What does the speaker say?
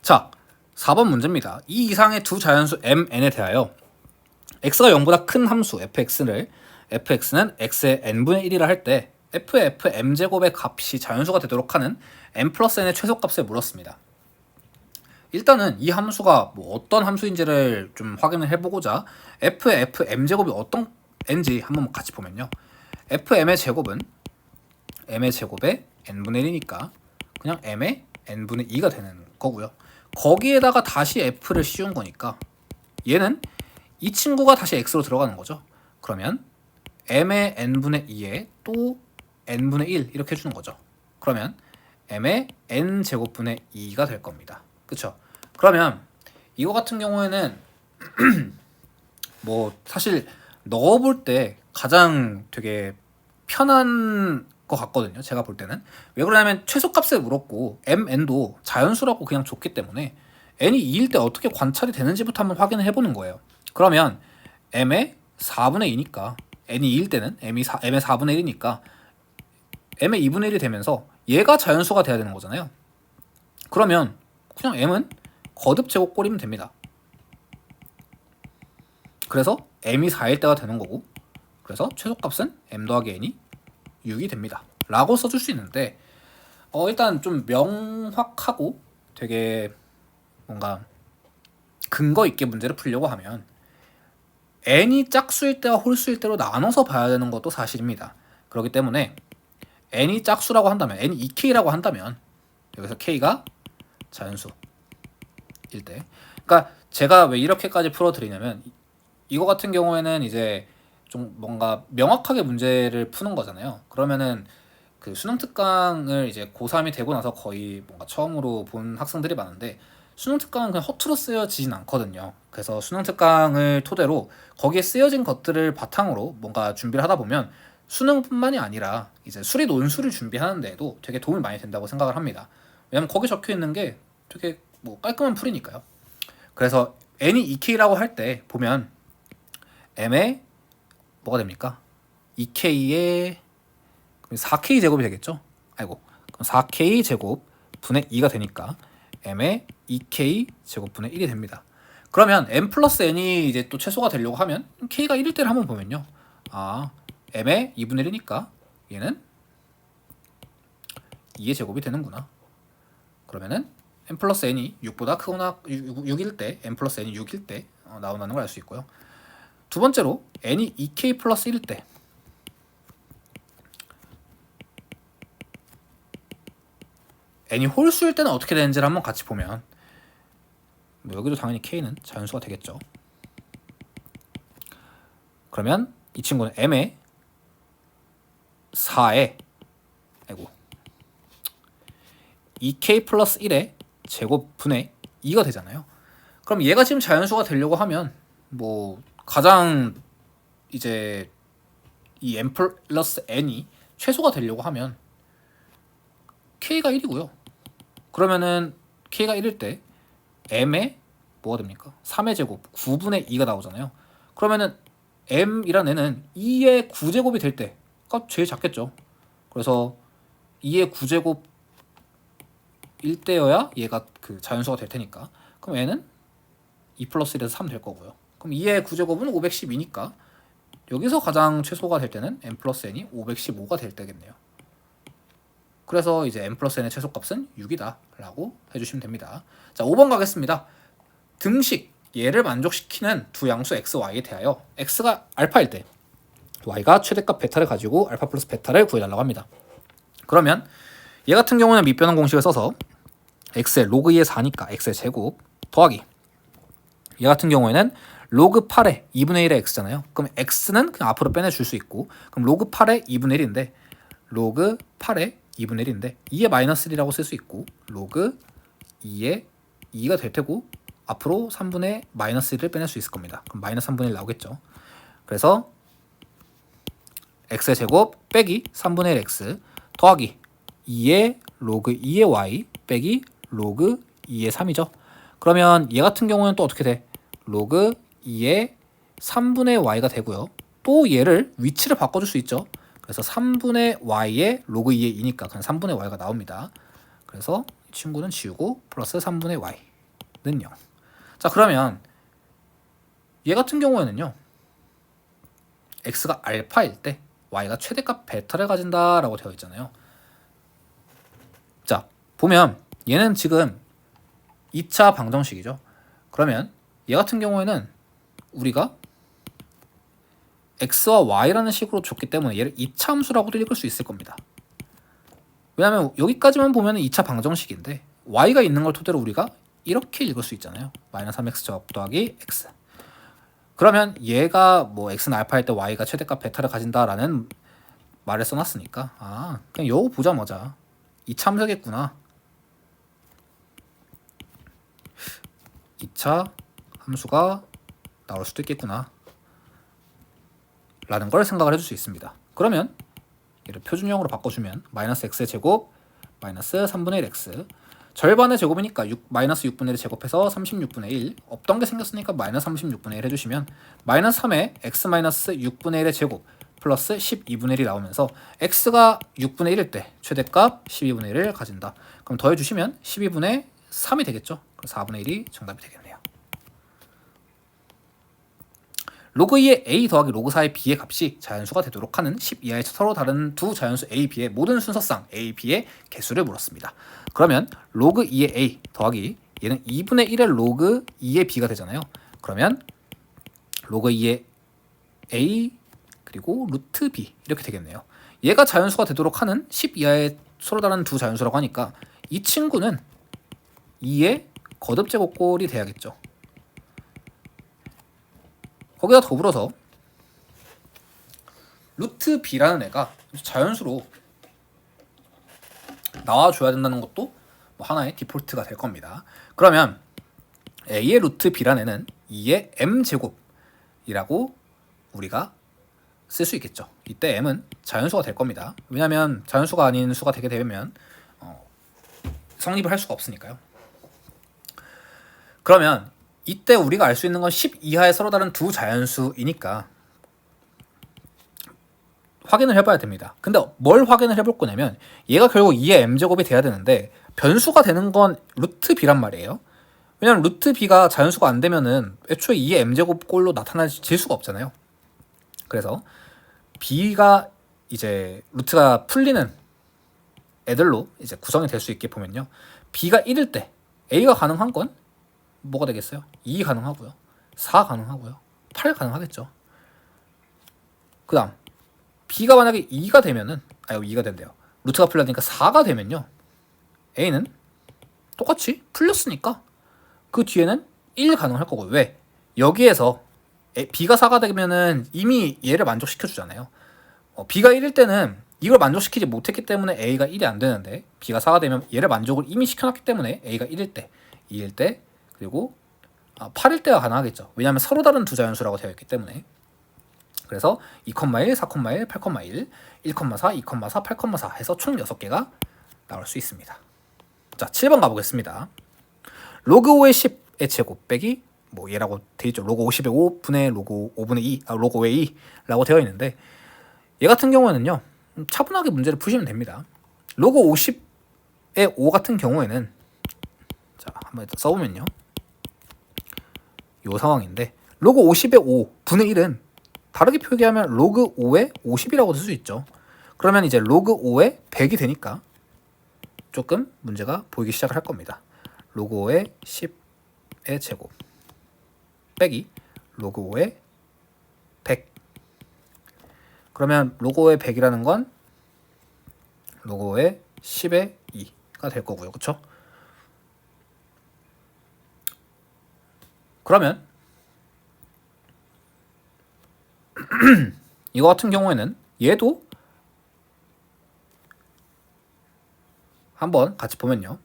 자, 4번 문제입니다. 이 이상의 두 자연수 m, n에 대하여 x가 0보다 큰 함수 fx는 x의 n분의 1이라 할 때 f의 m제곱의 값이 자연수가 되도록 하는 n 플러스 n의 최소값을 물었습니다. 일단은 이 함수가 뭐 어떤 함수인지를 좀 확인을 해보고자 f의 m제곱이 어떤 n지 한번 같이 보면요. fm의 제곱은 m의 제곱에 n분의 1이니까 그냥 m의 n분의 2가 되는 거고요. 거기에다가 다시 f를 씌운 거니까 얘는 이 친구가 다시 x로 들어가는 거죠. 그러면 m의 n분의 2에 또 n분의 1 이렇게 해주는 거죠. 그러면 m의 n제곱분의 2가 될 겁니다. 그쵸? 그러면 이거 같은 경우에는 뭐 사실 넣어볼 때 가장 되게 편한 것 같거든요. 제가 볼 때는. 왜 그러냐면 최소값을 물었고 mn도 자연수라고 그냥 줬기 때문에 n이 2일 때 어떻게 관찰이 되는지부터 한번 확인을 해보는 거예요. 그러면 m의 4분의 2니까 n이 2일 때는 m의 4분의 1이니까 m의 2분의 1이 되면서 얘가 자연수가 돼야 되는 거잖아요. 그러면 그냥 m은 거듭 제곱꼴이면 됩니다. 그래서 m이 4일 때가 되는 거고 그래서 최소값은 m 더하기 n이 6이 됩니다. 라고 써줄 수 있는데 일단 좀 명확하고 되게 뭔가 근거 있게 문제를 풀려고 하면 n이 짝수일 때와 홀수일 때로 나눠서 봐야 되는 것도 사실입니다. 그렇기 때문에 n이 짝수라고 한다면 n이 2k라고 한다면 여기서 k가 자연수일 때 그러니까 제가 왜 이렇게까지 풀어드리냐면 이거 같은 경우에는 이제 좀 뭔가 명확하게 문제를 푸는 거잖아요. 그러면은 그 수능 특강을 이제 고3이 되고 나서 거의 뭔가 처음으로 본 학생들이 많은데 수능 특강은 그냥 허투루 쓰여지진 않거든요. 그래서 수능 특강을 토대로 거기에 쓰여진 것들을 바탕으로 뭔가 준비를 하다 보면 수능뿐만이 아니라 이제 수리 논술을 준비하는 데에도 되게 도움이 많이 된다고 생각을 합니다. 왜냐면 거기 적혀 있는 게 되게 뭐 깔끔한 풀이니까요. 그래서 n이 2k라고 할 때 보면 m의 뭐가 됩니까? 2k의 4k 제곱이 되겠죠? 아이고, 그럼 4k 제곱 분의 2가 되니까 m의 2k 제곱분의 1이 됩니다. 그러면 m 플러스 n이 이제 또 최소가 되려고 하면 k가 1일 때를 한번 보면요. m의 2분의 1이니까 얘는 2의 제곱이 되는구나. 그러면은 m 플러스 n이 6보다 크거나 6일 때 m 플러스 n이 6일 때 나온다는 걸 알 수 있고요. 두 번째로 n이 2k 플러스 1일 때 n이 홀수일 때는 어떻게 되는지를 한번 같이 보면 뭐 여기도 당연히 k는 자연수가 되겠죠. 그러면 이 친구는 m의 4에 2k 플러스 1의 제곱분의 2가 되잖아요. 그럼 얘가 지금 자연수가 되려고 하면 뭐 가장 이제 이 m 플러스 n이 최소가 되려고 하면 k가 1이고요. 그러면은 k가 1일 때 m의 뭐가 됩니까? 3의 제곱 9분의 2가 나오잖아요. 그러면은 m이란 애는 2의 9제곱이 될 때가 제일 작겠죠. 그래서 2의 9제곱일 때여야 얘가 그 자연수가 될 테니까 그럼 얘는 2 플러스 1에서 3 될 거고요. 그럼 2의 9제곱은 512니까 여기서 가장 최소가 될 때는 m 플러스 n이 515가 될 때겠네요. 그래서 이제 m 플러스 n의 최소값은 6이다 라고 해주시면 됩니다. 자, 5번 가겠습니다. 등식 얘를 만족시키는 두 양수 x, y에 대하여 x가 알파일 때 y가 최대값 베타를 가지고 알파 플러스 베타를 구해달라고 합니다. 그러면 얘 같은 경우는 밑변환 공식을 써서 x의 로그 2의 4니까 x의 제곱 더하기 얘 같은 경우에는 로그 8의 2분의 1의 x잖아요. 그럼 x는 그냥 앞으로 빼내줄 수 있고 그럼 로그 8의 2분의 1인데 로그 8의 2분의 1인데 2의 마이너스 1이라고 쓸 수 있고 로그 2의 2가 될 테고 앞으로 3분의 마이너스 1을 빼낼 수 있을 겁니다. 그럼 마이너스 3분의 1 나오겠죠. 그래서 x의 제곱 빼기 3분의 1 x 더하기 2의 로그 2의 y 빼기 로그 2의 3이죠. 그러면 얘 같은 경우는 또 어떻게 돼? 로그 2의 3분의 y가 되고요. 또 얘를 위치를 바꿔줄 수 있죠. 그래서 3분의 y의 로그 2의 2니까 그냥 3분의 y가 나옵니다. 그래서 이 친구는 지우고 플러스 3분의 y 0. 자, 그러면 얘 같은 경우에는요, x가 알파일 때 y가 최대값 베타를 가진다라고 되어 있잖아요. 자, 보면 얘는 지금 2차 방정식이죠. 그러면 얘 같은 경우에는 우리가 x와 y라는 식으로 줬기 때문에 얘를 2차 함수라고도 읽을 수 있을 겁니다. 왜냐하면 여기까지만 보면 2차 방정식인데 y가 있는 걸 토대로 우리가 이렇게 읽을 수 있잖아요. 마이너스 3x 제곱 더하기 x. 그러면 얘가 뭐 x는 알파일 때 y가 최대값 베타를 가진다라는 말을 써놨으니까 그냥 요거 보자마자 2차 함수겠구나. 2차 함수가 나올 수도 있겠구나 라는 걸 생각을 해줄 수 있습니다. 그러면 얘를 표준형으로 바꿔주면 마이너스 x의 제곱 마이너스 3분의 1 x 절반의 제곱이니까 마이너스 6분의 1 제곱해서 36분의 1 없던 게 생겼으니까 마이너스 36분의 1 해주시면 마이너스 3에 x 마이너스 6분의 1의 제곱 플러스 12분의 1이 나오면서 x가 6분의 1일 때 최대값 12분의 1을 가진다. 그럼 더해주시면 12분의 3이 되겠죠. 그래서 4분의 1이 정답이 되겠네요. 로그 2의 a 더하기 로그 4의 b의 값이 자연수가 되도록 하는 10 이하의 서로 다른 두 자연수 a, b의 모든 순서상 a, b의 개수를 물었습니다. 그러면 로그 2의 a 더하기 얘는 2분의 1의 로그 2의 b가 되잖아요. 그러면 로그 2의 a 그리고 루트 b 이렇게 되겠네요. 얘가 자연수가 되도록 하는 10 이하의 서로 다른 두 자연수라고 하니까 이 친구는 2의 거듭제곱꼴이 돼야겠죠. 거기다 더불어서 루트 b라는 애가 자연수로 나와줘야 된다는 것도 뭐 하나의 디폴트가 될 겁니다. 그러면 a의 루트 b라는 애는 2의 m제곱이라고 우리가 쓸 수 있겠죠. 이때 m은 자연수가 될 겁니다. 왜냐하면 자연수가 아닌 수가 되게 되면 성립을 할 수가 없으니까요. 그러면 이때 우리가 알 수 있는 건 10 이하의 서로 다른 두 자연수이니까 확인을 해봐야 됩니다. 근데 뭘 확인을 해볼 거냐면 얘가 결국 2의 m제곱이 돼야 되는데 변수가 되는 건 루트 b란 말이에요. 왜냐면 루트 b가 자연수가 안 되면은 애초에 2의 m제곱 꼴로 나타나질 수가 없잖아요. 그래서 b가 이제 루트가 풀리는 애들로 이제 구성이 될 수 있게 보면요. b가 1일 때 a가 가능한 건 뭐가 되겠어요? 2 가능하고요. 4 가능하고요. 8 가능하겠죠. 그 다음 b가 만약에 2가 되면은 2가 된대요. 루트가 풀렸으니까 4가 되면요. a는 똑같이 풀렸으니까 그 뒤에는 1 가능할 거고 왜? 여기에서 b가 4가 되면은 이미 얘를 만족시켜 주잖아요. b가 1일 때는 이걸 만족시키지 못했기 때문에 a가 1이 안 되는데 b가 4가 되면 얘를 만족을 이미 시켜놨기 때문에 a가 1일 때, 2일 때 그리고 8일 때가 가능하겠죠. 왜냐하면 서로 다른 두 자연수라고 되어 있기 때문에. 그래서 2,1, 4,1, 8,1, 1,4, 2,4, 8,4 해서 총 6개가 나올 수 있습니다. 자, 7번 가보겠습니다. 로그 5의 10의 제곱 빼기 뭐 얘라고 되어 있죠. 로그 50의 5분의 로그 5분의 2, 로그 5의 2라고 되어 있는데 얘 같은 경우에는요. 차분하게 문제를 푸시면 됩니다. 로그 50의 5 같은 경우에는 자, 한번 써보면요. 요 상황인데 로그 50의 5 분의 1은 다르게 표기하면 로그 5의 50이라고 쓸 수 있죠. 그러면 이제 로그 5의 100이 되니까 조금 문제가 보이기 시작을 할 겁니다. 로그 5의 10의 제곱 빼기 로그 5의 100. 그러면 로그 5의 100이라는 건 로그 5의 10의 2가 될 거고요. 그쵸? 그러면 이거 같은 경우에는 얘도 한번 같이 보면요.